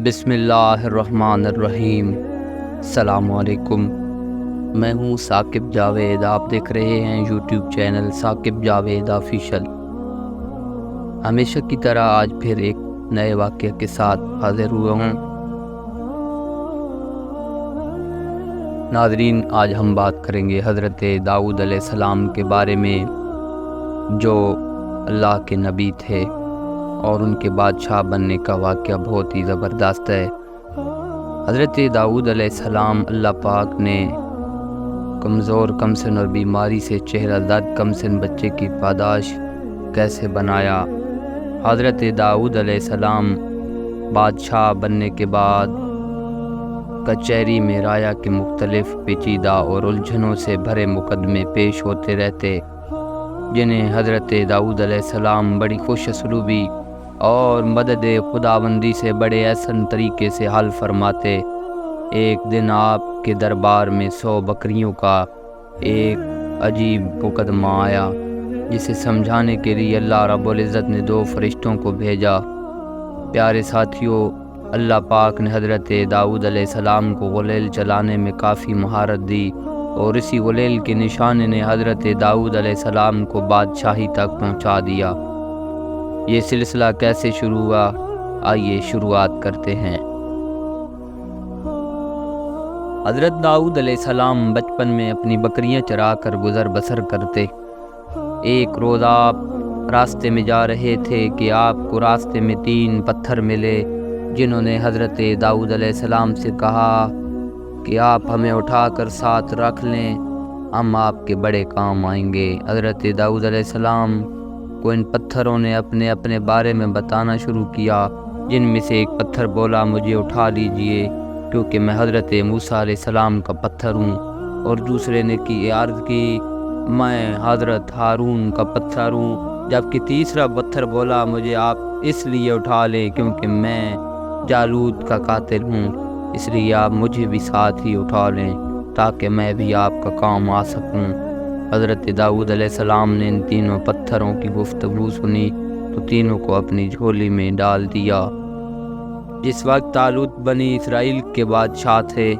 بسم اللہ الرحمن الرحیم۔ السلام علیکم، میں ہوں ثاقب جاوید۔ آپ دیکھ رہے ہیں YouTube channel Saqib Javed official. ہمیشہ کی طرح آج پھر ایک نئے واقعے کے ساتھ حاضر ہوا ہوں۔ ناظرین، آج ہم بات کریں گے حضرت داؤد علیہ السلام کے بارے میں، جو اللہ کے نبی تھے اور ان کے بادشاہ بننے کا واقعہ بہت ہی زبردست ہے۔ حضرت داؤد علیہ السلام اللہ پاک نے کمزور کمسن اور بیماری سے چہرہ زد کمسن بچے کی پاداش کیسے بنایا۔ حضرت داؤد علیہ السلام بادشاہ بننے کے بعد کچہری میں رایا کے مختلف پیچیدہ اور الجھنوں سے بھرے مقدمے پیش ہوتے رہتے، جنہیں حضرت داؤد علیہ السلام بڑی خوش اسلوبی اور مدد خداوندی سے بڑے احسن طریقے سے حل فرماتے۔ ایک دن آپ کے دربار میں 100 بکریوں کا ایک عجیب مقدمہ آیا، جسے سمجھانے کے لیے اللہ رب العزت نے 2 فرشتوں کو بھیجا۔ پیارے ساتھیوں، اللہ پاک نے حضرت داؤد علیہ السلام کو غلیل چلانے میں کافی مہارت دی، اور اسی غلیل کے نشانے نے حضرت داؤد علیہ السلام کو بادشاہی تک پہنچا دیا۔ یہ سلسلہ کیسے شروع ہوا؟ آئیے شروعات کرتے ہیں۔ حضرت داؤد علیہ السلام بچپن میں اپنی بکریاں چرا کر گزر بسر کرتے۔ ایک روز آپ راستے میں جا رہے تھے کہ آپ کو راستے میں 3 پتھر ملے، جنہوں نے حضرت داؤد علیہ السلام سے کہا کہ آپ ہمیں اٹھا کر ساتھ رکھ لیں، ہم آپ کے بڑے کام آئیں گے۔ حضرت داؤد علیہ السلام کو ان پتھروں نے اپنے اپنے بارے میں بتانا شروع کیا، جن میں سے ایک پتھر بولا، مجھے اٹھا لیجئے کیونکہ میں حضرت موسیٰ علیہ السلام کا پتھر ہوں، اور دوسرے نے عرض کی، میں حضرت ہارون کا پتھر ہوں، جبکہ تیسرا پتھر بولا، مجھے آپ اس لیے اٹھا لیں کیونکہ میں جالوت کا قاتل ہوں، اس لیے آپ مجھے بھی ساتھ ہی اٹھا لیں تاکہ میں بھی آپ کا کام آ سکوں۔ حضرت داؤد علیہ السلام نے ان 3 پتھروں کی گفتگو سنی تو تینوں کو اپنی جھولی میں ڈال دیا۔ جس وقت طالوت بنی اسرائیل کے بادشاہ تھے،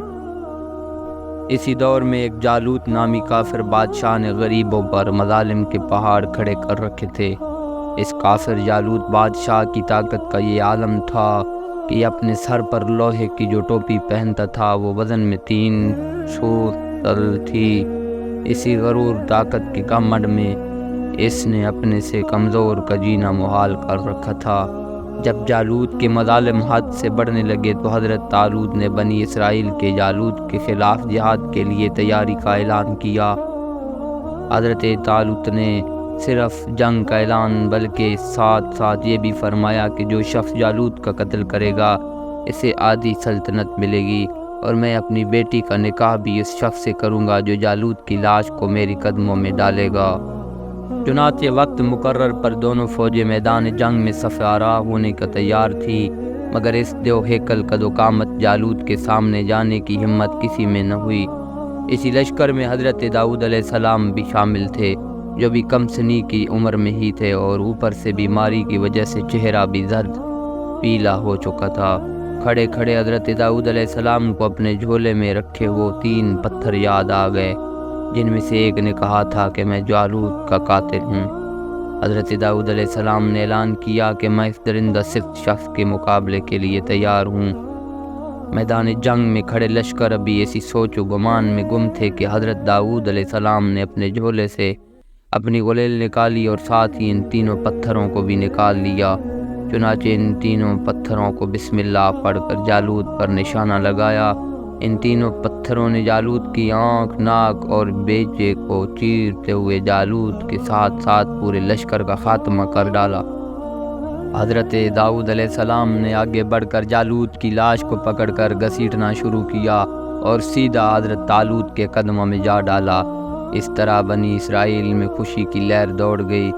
اسی دور میں ایک جالوت نامی کافر بادشاہ نے غریبوں پر مظالم کے پہاڑ کھڑے کر رکھے تھے۔ اس کافر جالوت بادشاہ کی طاقت کا یہ عالم تھا کہ اپنے سر پر لوہے کی جو ٹوپی پہنتا تھا وہ وزن میں 300 طن تھی۔ اسی غرور طاقت کے گھمنڈ میں اس نے اپنے سے کمزور کا جینا محال کر رکھا تھا۔ جب جالوت کے مظالم حد سے بڑھنے لگے تو حضرت طالوت نے بنی اسرائیل کے جالوت کے خلاف جہاد کے لیے تیاری کا اعلان کیا۔ حضرت طالوت نے صرف جنگ کا اعلان بلکہ ساتھ ساتھ یہ بھی فرمایا کہ جو شخص جالوت کا قتل کرے گا اسے آدھی سلطنت ملے گی، اور میں اپنی بیٹی کا نکاح بھی اس شخص سے کروں گا جو جالوت کی لاش کو میری قدموں میں ڈالے گا۔ چنانچہ وقت مقرر پر دونوں فوجیں میدان جنگ میں صف آرا ہونے کا تیار تھی، مگر اس 2 ہیکل قد و قامت جالوت کے سامنے جانے کی ہمت کسی میں نہ ہوئی۔ اسی لشکر میں حضرت داؤد علیہ السلام بھی شامل تھے، جو بھی کم سنی کی عمر میں ہی تھے، اور اوپر سے بیماری کی وجہ سے چہرہ بھی زرد پیلا ہو چکا تھا۔ کھڑے کھڑے حضرت داؤد علیہ السلام کو اپنے جھولے میں رکھے وہ 3 پتھر یاد آ گئے، جن میں سے ایک نے کہا تھا کہ میں جالوت کا قاتل ہوں۔ حضرت داؤد علیہ السلام نے اعلان کیا کہ میں اس درندہ صفت شخص کے مقابلے کے لیے تیار ہوں۔ میدان جنگ میں کھڑے لشکر ابھی ایسی سوچ و گمان میں گم تھے کہ حضرت داؤد علیہ السلام نے اپنے جھولے سے اپنی غلیل نکالی اور ساتھ ہی ان 3 پتھروں کو بھی نکال لیا۔ چنانچہ ان 3 پتھروں کو بسم اللہ پڑھ کر جالوت پر نشانہ لگایا۔ ان 3 پتھروں نے جالوت کی آنکھ، ناک اور بیجے کو چیرتے ہوئے جالوت کے ساتھ ساتھ پورے لشکر کا خاتمہ کر ڈالا۔ حضرت داؤد علیہ السلام نے آگے بڑھ کر جالوت کی لاش کو پکڑ کر گھسیٹنا شروع کیا اور سیدھا حضرت طالوت کے قدموں میں جا ڈالا۔ اس طرح بنی اسرائیل میں خوشی کی لہر دوڑ گئی۔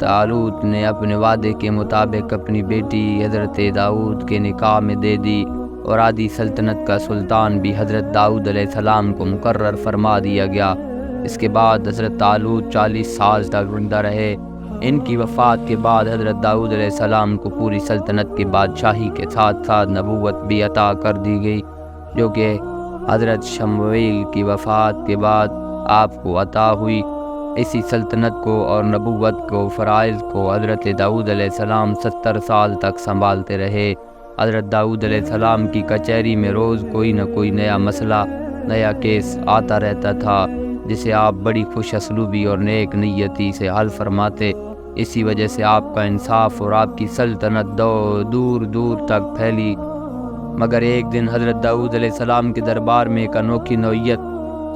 طالوت نے اپنے وعدے کے مطابق اپنی بیٹی حضرت داؤد کے نکاح میں دے دی، اور آدھی سلطنت کا سلطان بھی حضرت داؤد علیہ السلام کو مقرر فرما دیا گیا۔ اس کے بعد حضرت طالوت 40 سال تک زندہ رہے ان کی وفات کے بعد حضرت داؤد علیہ السلام کو پوری سلطنت کی بادشاہی کے ساتھ ساتھ نبوت بھی عطا کر دی گئی، جو کہ حضرت شمویل کی وفات کے بعد آپ کو عطا ہوئی۔ اسی سلطنت کو اور نبوت کو، فرائض کو حضرت داؤد علیہ السلام 70 سال تک سنبھالتے رہے۔ حضرت داؤد علیہ السلام کی کچہری میں روز کوئی نہ کوئی نیا مسئلہ، نیا کیس آتا رہتا تھا، جسے آپ بڑی خوش اسلوبی اور نیک نیتی سے حل فرماتے۔ اسی وجہ سے آپ کا انصاف اور آپ کی سلطنت دور دور تک پھیلی۔ مگر ایک دن حضرت داؤد علیہ السلام کے دربار میں ایک انوکھی نوعیت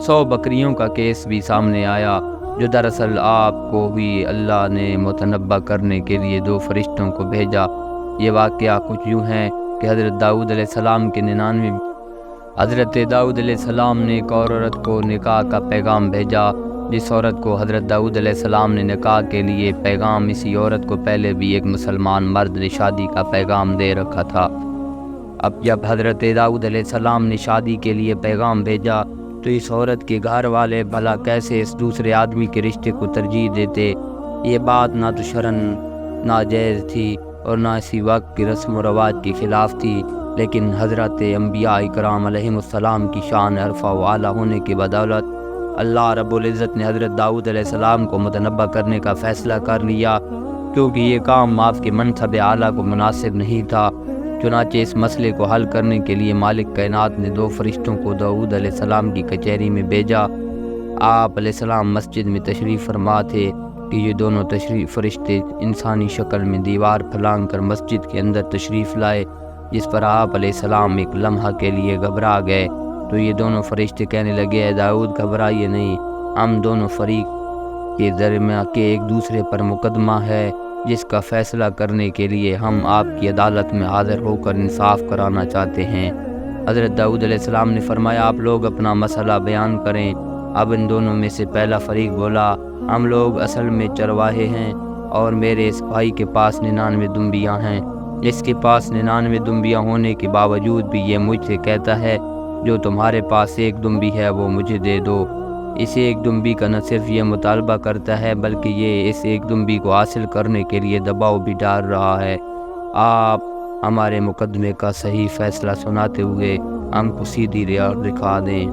100 بکریوں کا کیس بھی سامنے آیا، جو دراصل آپ کو بھی اللہ نے متنبع کرنے کے لیے 2 فرشتوں کو بھیجا۔ یہ واقعہ کچھ یوں ہے کہ حضرت داؤد علیہ السلام کے 99 حضرت داؤد علیہ السلام نے ایک اور عورت کو نکاح کا پیغام بھیجا۔ جس عورت کو حضرت داؤد علیہ السلام نے نکاح کے لیے پیغام، اسی عورت کو پہلے بھی ایک مسلمان مرد نے شادی کا پیغام دے رکھا تھا۔ اب جب حضرت داؤد علیہ السلام نے شادی کے لیے پیغام بھیجا تو اس عورت کے گھر والے بھلا کیسے اس دوسرے آدمی کے رشتے کو ترجیح دیتے؟ یہ بات نہ تو شرعاً ناجائز تھی اور نہ اسی وقت کی رسم و رواج کے خلاف تھی، لیکن حضرت انبیاء اکرام علیہم السلام کی شان عرفہ و اعلیٰ ہونے کی بدولت اللہ رب العزت نے حضرت داؤد علیہ السلام کو متنبع کرنے کا فیصلہ کر لیا، کیونکہ یہ کام آپ کے منصب اعلیٰ کو مناسب نہیں تھا۔ چنانچہ اس مسئلے کو حل کرنے کے لیے مالک کائنات نے 2 فرشتوں کو داؤد علیہ السلام کی کچہری میں بھیجا۔ آپ علیہ السلام مسجد میں تشریف فرما تھے کہ یہ دونوں فرشتے انسانی شکل میں دیوار پھلانگ کر مسجد کے اندر تشریف لائے، جس پر آپ علیہ السلام ایک لمحہ کے لیے گھبرا گئے۔ تو یہ دونوں فرشتے کہنے لگے، اے داؤد گھبرائیے نہیں، ہم دونوں فریق کے درمیان کے ایک دوسرے پر مقدمہ ہے، جس کا فیصلہ کرنے کے لیے ہم آپ کی عدالت میں حاضر ہو کر انصاف کرانا چاہتے ہیں۔ حضرت داؤد علیہ السلام نے فرمایا، آپ لوگ اپنا مسئلہ بیان کریں۔ اب ان دونوں میں سے پہلا فریق بولا، ہم لوگ اصل میں چرواہے ہیں اور میرے اس بھائی کے پاس 99 دمبیاں ہیں۔ اس کے پاس 99 دمبیاں ہونے کے باوجود بھی یہ مجھ سے کہتا ہے، جو تمہارے پاس 1 دمبی ہے وہ مجھے دے دو۔ اس 1 دمبی کا نہ صرف یہ مطالبہ کرتا ہے بلکہ یہ اس 1 دمبی کو حاصل کرنے کے لیے دباؤ بھی ڈال رہا ہے۔ آپ ہمارے مقدمے کا صحیح فیصلہ سناتے ہوئے ہم کو سیدھی راہ دکھا دیں۔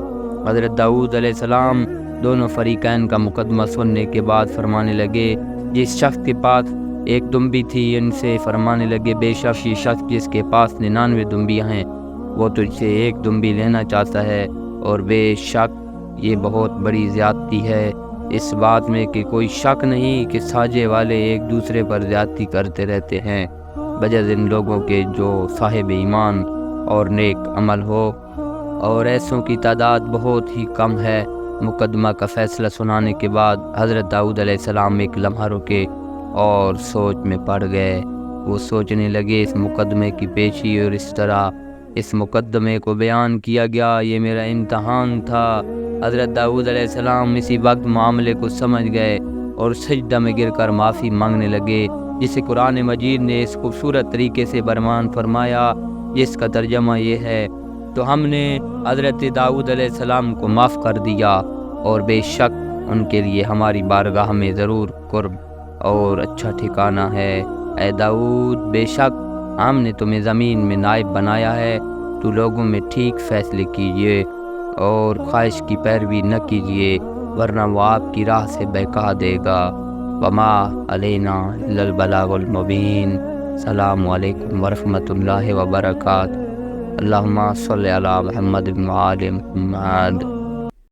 حضرت داؤد علیہ السلام دونوں فریقین کا مقدمہ سننے کے بعد فرمانے لگے، جس شخص کے پاس 1 دمبی تھی ان سے فرمانے لگے، بے شک یہ شخص جس کے پاس 99 دمبیاں ہیں وہ تجھ سے 1 دمبی لینا چاہتا ہے، اور بے شک یہ بہت بڑی زیادتی ہے۔ اس بات میں کہ کوئی شک نہیں کہ ساجے والے ایک دوسرے پر زیادتی کرتے رہتے ہیں، بجز ان لوگوں کے جو صاحب ایمان اور نیک عمل ہو، اور ایسوں کی تعداد بہت ہی کم ہے۔ مقدمہ کا فیصلہ سنانے کے بعد حضرت داؤد علیہ السلام ایک لمحہ رکے اور سوچ میں پڑ گئے۔ وہ سوچنے لگے، اس مقدمے کی پیشی اور اس طرح اس مقدمے کو بیان کیا گیا، یہ میرا امتحان تھا۔ حضرت داؤد علیہ السلام اسی وقت معاملے کو سمجھ گئے اور سجدہ میں گر کر معافی مانگنے لگے، جسے قرآن مجید نے اس خوبصورت طریقے سے برمان فرمایا، جس کا ترجمہ یہ ہے، تو ہم نے حضرت داؤد علیہ السلام کو معاف کر دیا، اور بے شک ان کے لیے ہماری بارگاہ میں ضرور قرب اور اچھا ٹھکانہ ہے۔ اے داؤد، بے شک ہم نے تمہیں زمین میں نائب بنایا ہے، تو لوگوں میں ٹھیک فیصلے کیجیے اور خواہش کی پیروی نہ کیجیے، ورنہ وہ آپ کی راہ سے بہکا دے گا۔ وما علینا الا البلاغ المبین۔ السلام علیکم ورحمۃ اللہ وبرکاتہ۔ اللہم صلی علی محمد وآل محمد۔